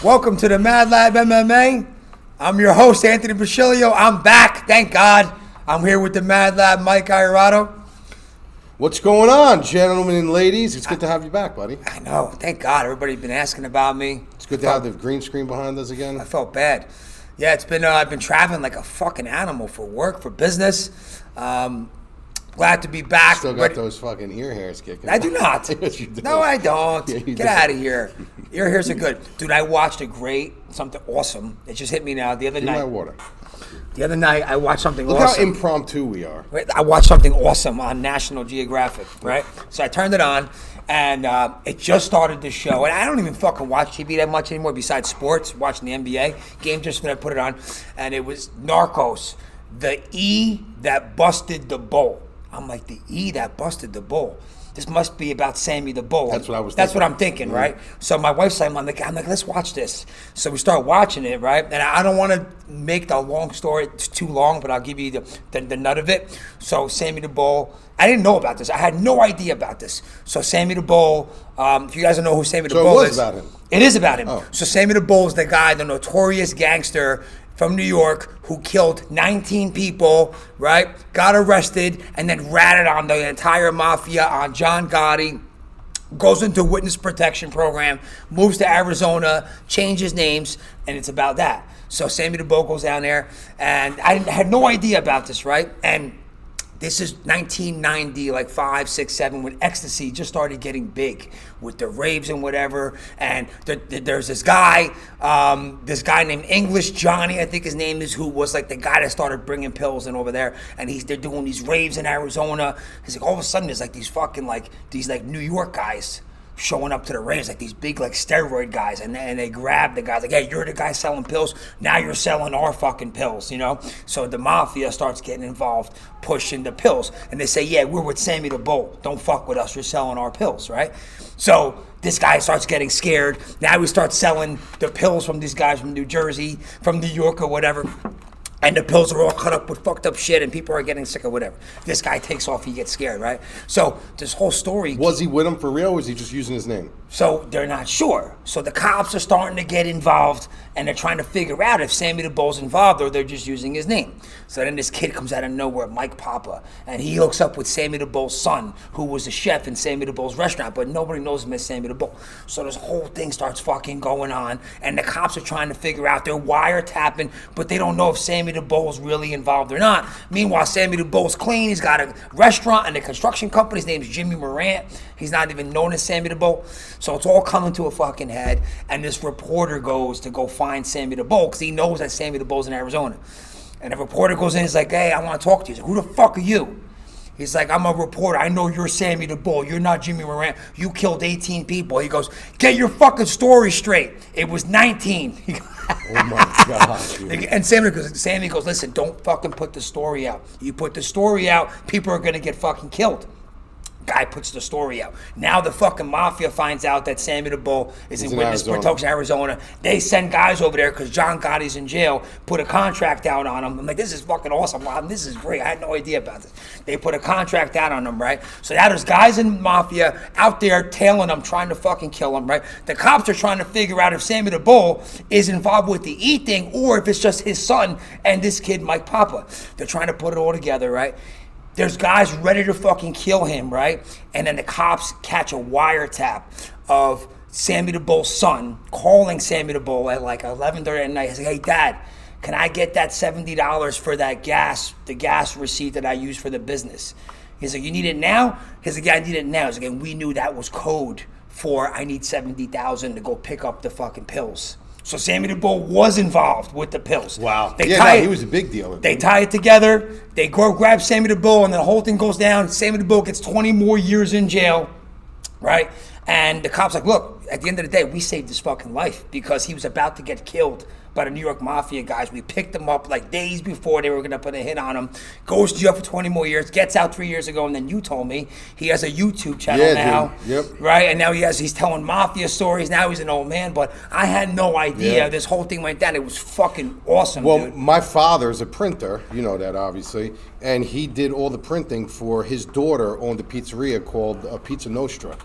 Welcome to the MadLab MMA. I'm your host, Anthony Bacilio. I'm back, thank God. I'm here with the MadLab, Mike Iorato. What's going on, gentlemen and ladies? It's good to have you back, buddy. I know, thank God. Everybody's been asking about me. It's good to have the green screen behind us again. I felt bad. Yeah, it's been. I've been traveling like a fucking animal for work, for business. Glad to be back. Still got those fucking ear hairs kicking. I do not. Yes, you do. No, I don't. Yeah, Get out of here. Ear hairs are good. Dude, I watched something awesome. It just hit me now. The other night. My water. The other night, I watched something Look awesome. how impromptu we are. I watched something awesome on National Geographic, right? So I turned it on, and it just started the show. And I don't even fucking watch TV that much anymore besides sports, watching the NBA. Game just when I put it on, and it was Narcos, the E that busted the bull. I'm like, the E that busted the bull. This must be about Sammy the Bull. That's what I was That's thinking. what I'm thinking, right? So my wife's like, I'm like, let's watch this. So we start watching it, right? And I don't want to make the long story too long, but I'll give you the nut of it. So Sammy the Bull, I didn't know about this. I had no idea about this. So Sammy the Bull, if you guys don't know who Sammy the Bull is. So it was about him. It is about him. Oh. So Sammy the Bull is the guy, the notorious gangster from New York who killed 19 people, right? Got arrested and then ratted on the entire mafia, on John Gane, goes into witness protection program, moves to Arizona, changes names, and it's about that. So Sammy the Bull goes down there, and I had no idea about this, right? And this is 1990, like 5, 6, 7, when ecstasy just started getting big with the raves and whatever. And there's this guy named English Johnny, I think his name is, who was like the guy that started bringing pills in over there. And they're doing these raves in Arizona. He's like, all of a sudden, there's like these fucking these New York guys showing up to the raves, like these big steroid guys, and they grab the guys like, hey, you're the guy selling pills, now you're selling our fucking pills, you know? So the mafia starts getting involved, pushing the pills, and they say, yeah, we're with Sammy the Bull, don't fuck with us, you're selling our pills, right? So this guy starts getting scared. Now we start selling the pills from these guys from New Jersey, from New York or whatever. And the pills are all cut up with fucked up shit, and people are getting sick or whatever. This guy takes off, he gets scared, right? So this whole story. Was he with him for real, or was he just using his name? So they're not sure. So the cops are starting to get involved, and they're trying to figure out if Sammy the Bull's involved or they're just using his name. So then this kid comes out of nowhere, Mike Papa, and he hooks up with Sammy the Bull's son, who was a chef in Sammy the Bull's restaurant, but nobody knows him as Sammy the Bull. So this whole thing starts fucking going on, and the cops are trying to figure out, they're wiretapping, but they don't know if Sammy the Bull's really involved or not. Meanwhile, Sammy the Bull's clean. He's got a restaurant and a construction company. His name's Jimmy Morant. He's not even known as Sammy the Bull. So it's all coming to a fucking head. And this reporter goes to go find Sammy the Bull because he knows that Sammy the Bull's in Arizona. And the reporter goes in. He's like, hey, I want to talk to you. He's like, who the fuck are you? He's like, I'm a reporter. I know you're Sammy the Bull. You're not Jimmy Morant. You killed 18 people. He goes, get your fucking story straight. It was 19. Oh my God. Dude. And Sammy goes, listen, don't fucking put the story out. You put the story out, people are going to get fucking killed. Guy puts the story out. Now the fucking mafia finds out that Sammy the Bull is in witness protection, Arizona. They send guys over there because John Gotti's in jail, put a contract out on him. I'm like, this is fucking awesome. Wow, this is great. I had no idea about this. They put a contract out on him, right? So now there's guys in mafia out there tailing him, trying to fucking kill him, right? The cops are trying to figure out if Sammy the Bull is involved with the E thing or if it's just his son and this kid, Mike Papa. They're trying to put it all together, right? There's guys ready to fucking kill him, right? And then the cops catch a wiretap of Sammy the Bull's son calling Sammy the Bull at like 11:30 at night. He's like, hey, Dad, can I get that $70 for that gas, the gas receipt that I use for the business? He's like, you need it now? He's like, yeah, I need it now. He's like, and we knew that was code for I need $70,000 to go pick up the fucking pills. So Sammy the Bull was involved with the pills. Wow. He was a big deal. They tie it together. They go grab Sammy the Bull, and the whole thing goes down. Sammy the Bull gets 20 more years in jail, right? And the cops like, look, at the end of the day, we saved his fucking life because he was about to get killed by the New York Mafia guys. We picked him up like days before they were going to put a hit on him. Goes to jail for 20 more years, gets out 3 years ago, and then you told me he has a YouTube channel now. Dude. Yep. Right? And now he's telling Mafia stories. Now he's an old man, but I had no idea this whole thing went down. It was fucking awesome, well, dude. my father's a printer, you know that obviously, and he did all the printing for his daughter owned a pizzeria called Pizza Nostra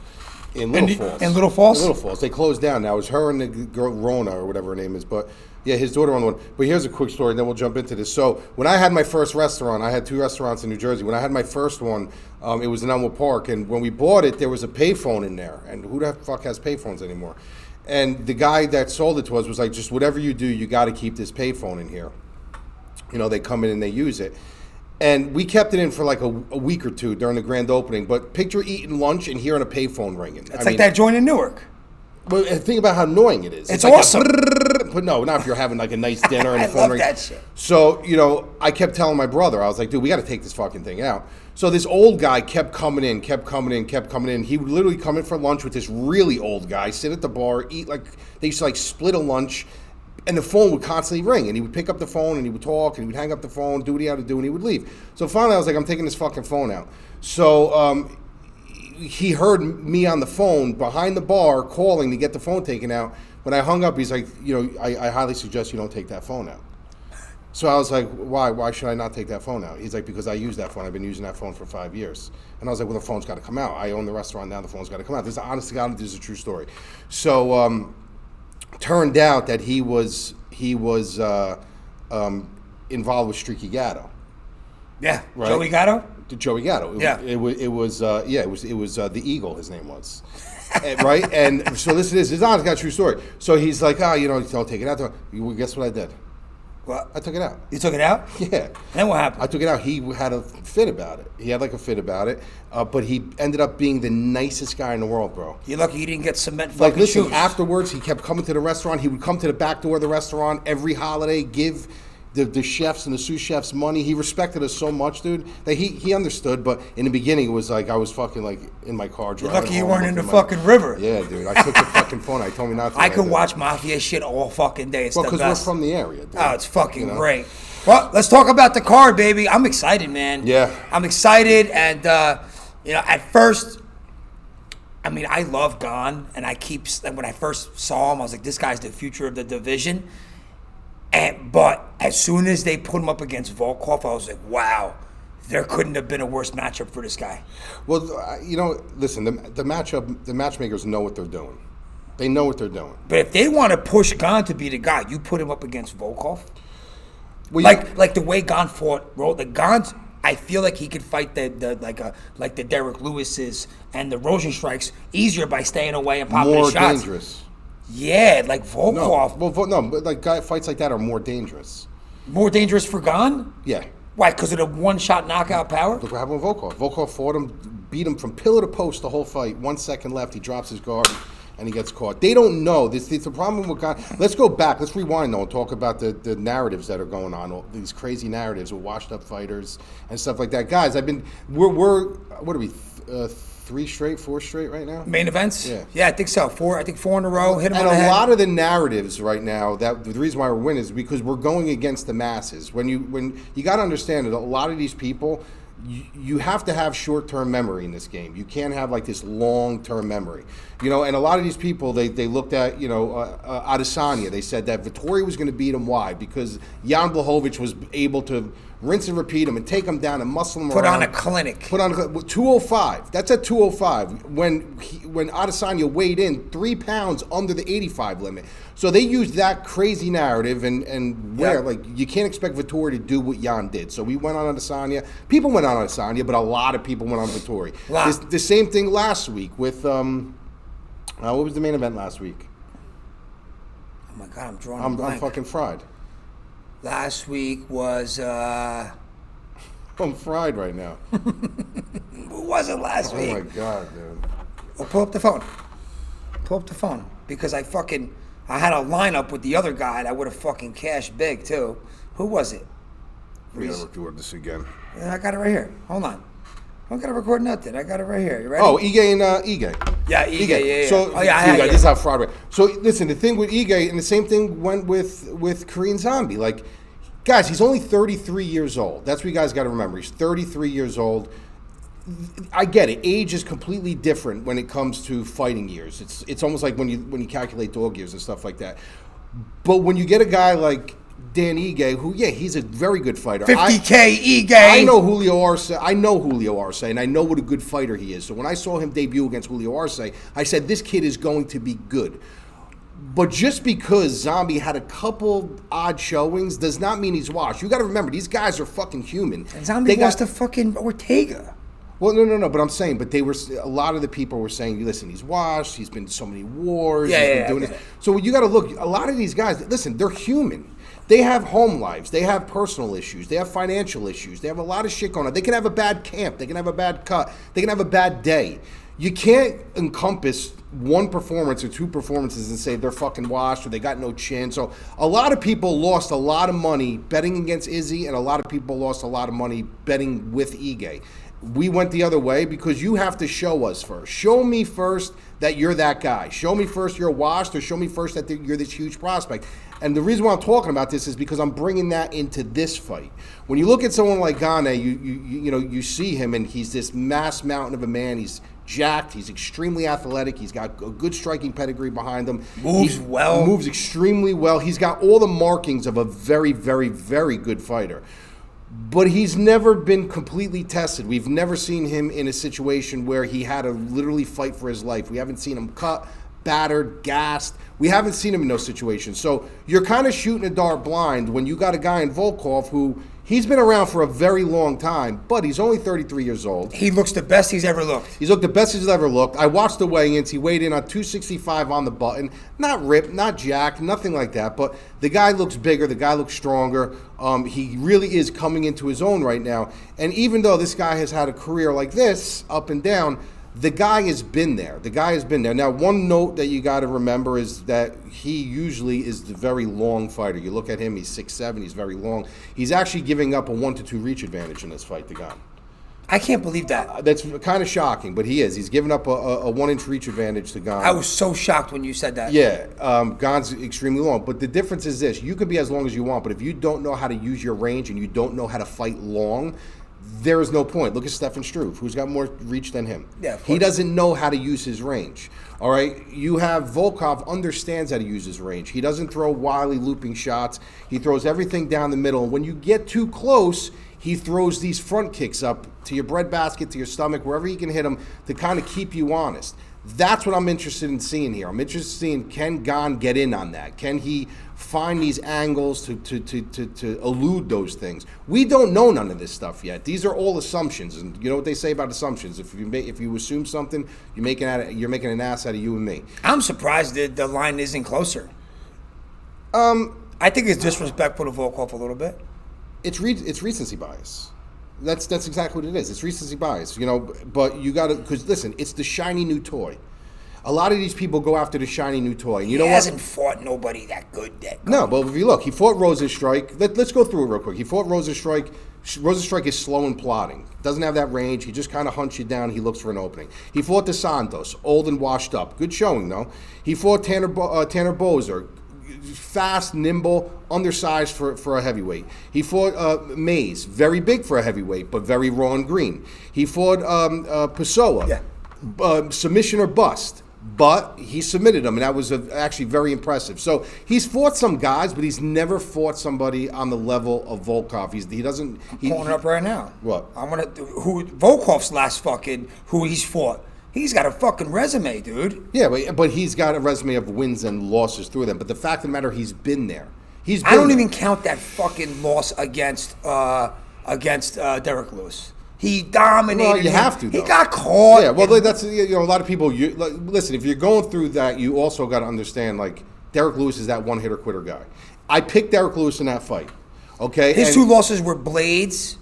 In Little Falls. In Little Falls? In Little Falls. They closed down now. It was her and the girl Rona or whatever her name is. But yeah, his daughter owned one. But here's a quick story, and then we'll jump into this. So when I had my first restaurant, I had 2 restaurants in New Jersey. When I had my first one, it was in Elmwood Park. And when we bought it, there was a payphone in there. And who the fuck has payphones anymore? And the guy that sold it to us was like, just whatever you do, you got to keep this payphone in here. You know, they come in and they use it. And we kept it in for like a week or 2 during the grand opening. But picture eating lunch and hearing a payphone ringing. It's like that joint in Newark. But think about how annoying it is. It's like awesome. But no, not if you're having like a nice dinner and the phone love rings. that shit. So, you know, I kept telling my brother, I was like, dude, we got to take this fucking thing out. So this old guy kept coming in. He would literally come in for lunch with this really old guy, sit at the bar, eat like, they used to like split a lunch. And the phone would constantly ring, and he would pick up the phone, and he would talk, and he would hang up the phone, do what he had to do, and he would leave. So finally, I was like, I'm taking this fucking phone out. So he heard me on the phone behind the bar calling to get the phone taken out. When I hung up, he's like, you know, I highly suggest you don't take that phone out. So I was like, why? Why should I not take that phone out? He's like, because I use that phone. I've been using that phone for 5 years. And I was like, well, the phone's got to come out. I own the restaurant now. The phone's got to come out. This is honest to God, this is a true story. So turned out that he was involved with Streaky Gatto. Yeah, right? Joey Gatto. Joey Gatto. It was the Eagle. His name was. Right, and so this is honest, got a true story. So he's like, you know, don't take it out. Well, guess what I did? What? I took it out. You took it out? Yeah. Then what happened? I took it out. He had a fit about it. He had like a fit about it, but he ended up being the nicest guy in the world, bro. You're lucky you didn't get cement fucking like, listen, shoes. afterwards, he kept coming to the restaurant. He would come to the back door of the restaurant every holiday, give the chefs and the sous chefs money. He respected us so much, dude, that he understood. But in the beginning, it was like I was fucking like in my car driving. You're lucky you home, weren't in the fucking river. Yeah, dude. I took the fucking phone. I told me not to. I could watch Mafia shit all fucking day. It's the because best. we're from the area, dude. Oh, it's fucking great. Well, let's talk about the card, baby. I'm excited, man. Yeah. I'm excited, and you know, at first, I mean, I love Gane, and when I first saw him, I was like, this guy's the future of the division. But as soon as they put him up against Volkov, I was like, wow, there couldn't have been a worse matchup for this guy. Well, you know, listen, the matchmakers know what they're doing. They know what they're doing. But if they want to push Gane to be the guy, you put him up against Volkov. Well, like the way Gane fought, bro. Gane's, I feel like he could fight like the Derek Lewis's and the Rosenstrikes easier by staying away and popping his shots. More dangerous. Yeah, like Volkov. But like fights like that are more dangerous. More dangerous for Gane? Yeah. Why? Because of the one-shot knockout power? Look what happened with Volkov. Volkov fought him, beat him from pillar to post the whole fight. 1 second left, he drops his guard, and he gets caught. They don't know. It's the problem with Gane. Let's go back. Let's rewind, though, and talk about the narratives that are going on. All these crazy narratives with washed-up fighters and stuff like that. Guys, we're what are we, 4 straight right now? Main events? Yeah, I think so. 4 in a row. Hit him and on the head. A lot of the narratives right now, that the reason why we're winning is because we're going against the masses. When you got to understand that a lot of these people, you have to have short-term memory in this game. You can't have like this long-term memory, you know. And a lot of these people, they looked at, you know, Adesanya. They said that Vettori was going to beat him. Why? Because Jan Blachowicz was able to rinse and repeat him and take him down and muscle him around. Put on a clinic. 205. That's at 205. When Adesanya weighed in 3 pounds under the 85 limit. So they used that crazy narrative and like you can't expect Vettori to do what Jan did. So we went on Adesanya. People went on Adesanya, but a lot of people went on Vettori. The same thing last week with what was the main event last week? Oh my God, I'm drawing a blank. I'm fucking fried. Last week was I'm fried right now. Who was it last week? Oh my God, dude. Well, pull up the phone. Pull up the phone. Because I had a lineup with the other guy and I would have fucking cashed big too. Who was it? We gotta record this again. I got it right here. Hold on. I don't gotta record nothing. I got it right here. You ready? Oh, Ige and Ige. Yeah, Ige. Yeah. So, this is how fraud. So listen, the thing with Ige and the same thing went with Korean Zombie. Like, guys, he's only 33 years old. That's what you guys got to remember. He's 33 years old. I get it. Age is completely different when it comes to fighting years. It's almost like when you calculate dog years and stuff like that. But when you get a guy like Dan Ige, who, he's a very good fighter. 50K Ige. I know Julio Arce. And I know what a good fighter he is. So when I saw him debut against Julio Arce, I said, this kid is going to be good. But just because Zombie had a couple odd showings does not mean he's washed. You got to remember, these guys are fucking human. And Zombie lost to fucking Ortega. Well, no. But I'm saying, a lot of the people were saying, listen, he's washed. He's been in so many wars. He's been doing this. So you got to look. A lot of these guys, listen, they're human. They have home lives. They have personal issues. They have financial issues. They have a lot of shit going on. They can have a bad camp. They can have a bad cut. They can have a bad day. You can't encompass one performance or two performances and say they're fucking washed or they got no chin. So a lot of people lost a lot of money betting against Izzy, and a lot of people lost a lot of money betting with Ige. We went the other way because you have to show us first. Show me first that you're that guy. Show me first you're washed, or show me first that you're this huge prospect. And the reason why I'm talking about this is because I'm bringing that into this fight. When you look at someone like Gane, you see him and he's this mass mountain of a man. He's jacked. He's extremely athletic. He's got a good striking pedigree behind him. Moves extremely well. He's got all the markings of a very, very, very good fighter. But he's never been completely tested. We've never seen him in a situation where he had to literally fight for his life. We haven't seen him cut, battered, gassed. We haven't seen him in those situations. So you're kind of shooting a dart blind when you got a guy in Volkov who, he's been around for a very long time, but he's only 33 years old. He looks the best he's ever looked. He's looked the best he's ever looked. I watched the weigh-ins. He weighed in on 265 on the button. Not ripped, not jacked, nothing like that. But the guy looks bigger. The guy looks stronger. He really is coming into his own right now. And even though this guy has had a career like this, up and down, the guy has been there. Now, one note that you got to remember is that he usually is the very long fighter. You look at him, he's 6'7", he's very long. He's actually giving up a 1-2 reach advantage in this fight to Gane. I can't believe that. That's kind of shocking, but he is. He's giving up a 1-inch reach advantage to Gane. I was so shocked when you said that. Yeah, Gane's extremely long. But the difference is this. You could be as long as you want, but if you don't know how to use your range and you don't know how to fight long, there is no point. Look at Stefan Struve, who's got more reach than him. Yeah, he doesn't know how to use his range. All right, you have Volkov understands how to use his range. He doesn't throw wily looping shots. He throws everything down the middle. And when you get too close, he throws these front kicks up to your breadbasket, to your stomach, wherever he can hit them to kind of keep you honest. That's what I'm interested in seeing here. I'm interested in seeing, can Gane get in on that? Can he find these angles to elude those things? We don't know none of this stuff yet. These are all assumptions, and you know what they say about assumptions. If you assume something, you're making an ass out of you and me. I'm surprised that the line isn't closer. I think it's disrespectful to Volkov a little bit. It's recency bias. That's exactly what it is. It's recency bias, but you got to, because listen, it's the shiny new toy. A lot of these people go after the shiny new toy. And you know what? He hasn't fought nobody that good. No, but if you look, he fought Rosenstrike. Let's go through it real quick. He fought Rosenstrike. Rosenstrike is slow and plodding. Doesn't have that range. He just kind of hunts you down. He looks for an opening. He fought Dos Santos, old and washed up. Good showing, though. He fought Tanner Bozer. Fast, nimble, undersized for a heavyweight. He fought Mays, very big for a heavyweight, but very raw and green. He fought Pessoa, submission or bust, but he submitted him, and that was actually very impressive. So he's fought some guys, but he's never fought somebody on the level of Volkov. He doesn't. I'm pulling it up right now. What? I'm gonna Volkov's last fucking who he's fought. He's got a fucking resume, dude. Yeah, but he's got a resume of wins and losses through them. But the fact of the matter, he's been there. I don't even count that fucking loss against Derek Lewis. He dominated. Well, you have to, though. He got caught. Yeah, well, that's a lot of people. Listen, if you're going through that, you also got to understand, like, Derek Lewis is that one-hitter quitter guy. I picked Derek Lewis in that fight. Okay, his two losses were Blades.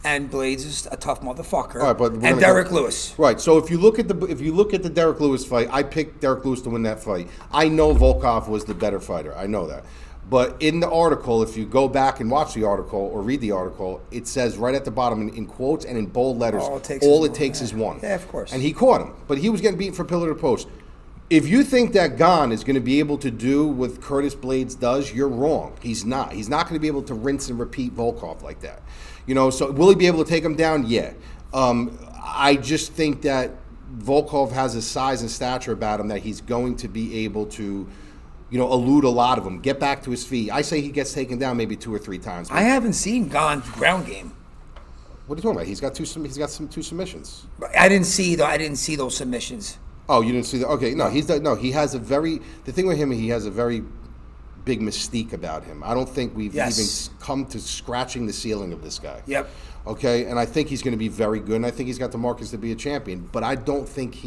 And Blades is a tough motherfucker. All right, and Derek Lewis. Right. So if you look at the Derek Lewis fight, I picked Derek Lewis to win that fight. I know Volkov was the better fighter. I know that. But in the article, if you go back and watch the article or read the article, it says right at the bottom in quotes and in bold letters, all it takes is one. Yeah, of course. And he caught him, but he was getting beaten from pillar to post. If you think that Gane is going to be able to do what Curtis Blades does, you're wrong. He's not. He's not going to be able to rinse and repeat Volkov like that. So will he be able to take him down? Yeah. I just think that Volkov has a size and stature about him that he's going to be able to, elude a lot of them, get back to his feet. I say he gets taken down maybe 2 or 3 times. I haven't seen Gane's ground game. What are you talking about? He's got two submissions. I didn't see those submissions. Oh, you didn't see that? Okay, no, he has a very. The thing with him, he has a very big mystique about him. I don't think we've even come to scratching the ceiling of this guy. Yep. Okay, and I think he's going to be very good, and I think he's got the markings to be a champion. But I don't think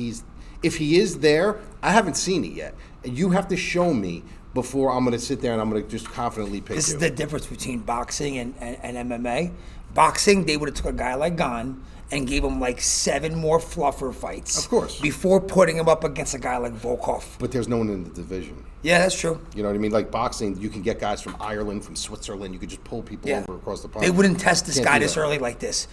if he is there, I haven't seen it yet. And you have to show me before I'm going to sit there and I'm going to just confidently pick This is the difference between boxing and MMA. Boxing, they would have took a guy like Gane and gave him like 7 more fluffer fights. Of course. Before putting him up against a guy like Volkov. But there's no one in the division. Yeah, that's true. You know what I mean? Like boxing, you can get guys from Ireland, from Switzerland. You could just pull people over across the pond. They wouldn't test this guy this early like this.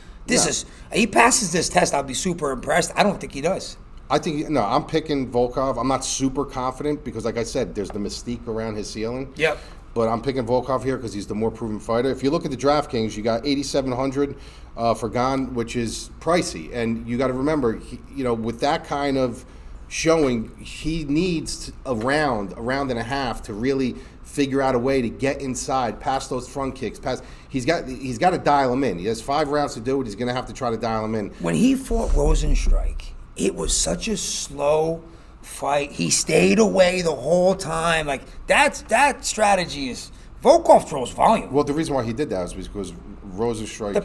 He passes this test, I'll be super impressed. I don't think he does. I'm picking Volkov. I'm not super confident because, like I said, there's the mystique around his ceiling. Yep. But I'm picking Volkov here because he's the more proven fighter. If you look at the DraftKings, you got 8,700 for Gane, which is pricey. And you got to remember, with that kind of showing, he needs a round and a half to really figure out a way to get inside, past those front kicks. He's got to dial him in. He has 5 rounds to do it. He's going to have to try to dial him in. When he fought Rosenstrike, it was such a slow fight. He stayed away the whole time. Like that strategy is Volkov throws volume. Well, the reason why he did that is because Rosenstrike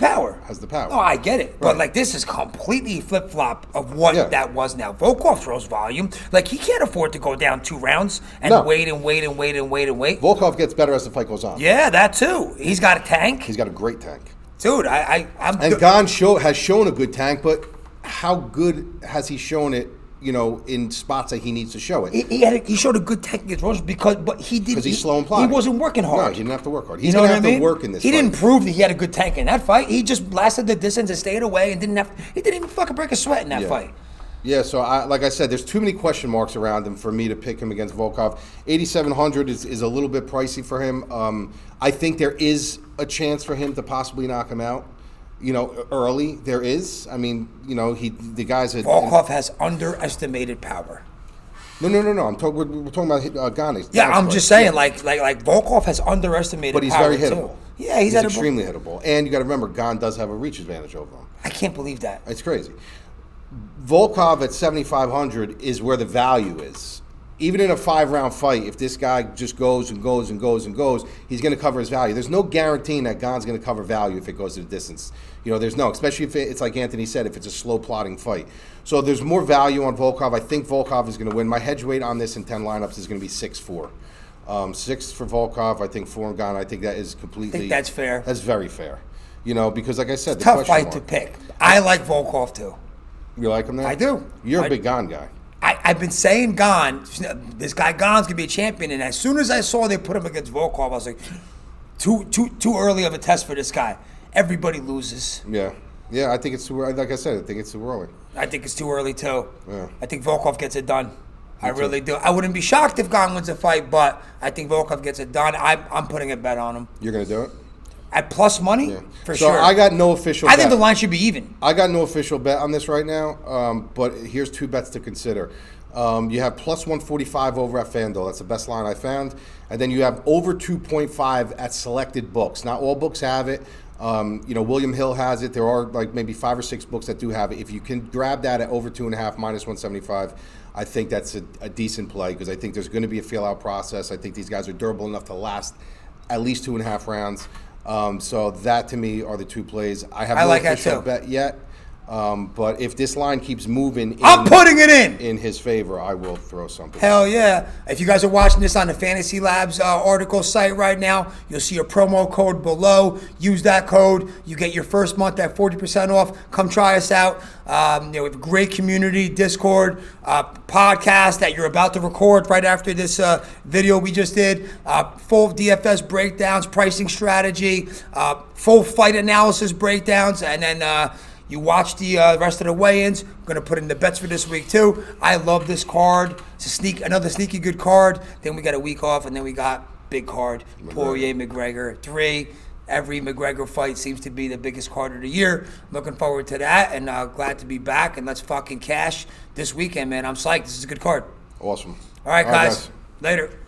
has the power. No, I get it. Right. But like this is completely flip flop of what that was now. Volkov throws volume. Like he can't afford to go down 2 rounds and wait. Volkov gets better as the fight goes on. Yeah, that too. He's got a tank. He's got a great tank. Dude, And Gane has shown a good tank, but how good has he shown it? In spots that he needs to show it. He showed a good tank against Rose but he didn't. Because he's slow and plodding. He wasn't working hard. No, he didn't have to work hard. He's going to have to work in this fight. He didn't prove that he had a good tank in that fight. He just lasted the distance and stayed away and he didn't even fucking break a sweat in that fight. Yeah, so like I said, there's too many question marks around him for me to pick him against Volkov. 8,700 is a little bit pricey for him. I think there is a chance for him to possibly knock him out. Early there is. I mean, the guys. Volkov has underestimated power. No. We're talking about Gane. Yeah, I'm just saying, like Volkov has underestimated power. But he's very hittable. Too. Yeah, he's extremely hittable. And you got to remember, Gane does have a reach advantage over him. I can't believe that. It's crazy. Volkov at 7,500 is where the value is. Even in a 5-round fight, if this guy just goes, he's going to cover his value. There's no guaranteeing that Gane's going to cover value if it goes to the distance. There's no, especially if it's like Anthony said, if it's a slow plodding fight. So there's more value on Volkov. I think Volkov is going to win. My hedge weight on this in 10 lineups is going to be 6-4. 6 for Volkov, I think 4 on Gane. I think that is completely. I think that's fair. That's very fair. Because like I said, it's a tough fight to pick. I like Volkov too. You like him there? I do. You're a big Gane guy. I've been saying Gane, this guy Gane's gonna be a champion, and as soon as I saw they put him against Volkov, I was like, too early of a test for this guy. Everybody loses. Yeah, I think it's too. Like I said, I think it's too early. I think it's too early too. Yeah. I think Volkov gets it done. I really do. I wouldn't be shocked if Gane wins the fight, but I think Volkov gets it done. I'm putting a bet on him. You're gonna do it? At plus money? Yeah. For sure. So I got no official bet. I think the line should be even. I got no official bet on this right now, but here's 2 bets to consider. You have plus 145 over at FanDuel. That's the best line I found. And then you have over 2.5 at selected books. Not all books have it. William Hill has it. There are like maybe 5 or 6 books that do have it. If you can grab that at over 2.5 minus 175, I think that's a decent play because I think there's going to be a feel-out process. I think these guys are durable enough to last at least 2.5 rounds. So that to me are the 2 plays. I have no official bet yet. But if this line keeps moving, I'm putting it in his favor. I will throw something. Hell yeah! If you guys are watching this on the Fantasy Labs article site right now, you'll see a promo code below. Use that code. You get your first month at 40% off. Come try us out. We have a great community, Discord, podcast that you're about to record right after this video we just did. Full DFS breakdowns, pricing strategy, full fight analysis breakdowns, and then. You watch the rest of the weigh-ins. I'm going to put in the bets for this week, too. I love this card. It's another sneaky good card. Then we got a week off, and then we got big card, Poirier, McGregor, 3. Every McGregor fight seems to be the biggest card of the year. I'm looking forward to that, and glad to be back. And let's fucking cash this weekend, man. I'm psyched. This is a good card. Awesome. All right, guys. Later.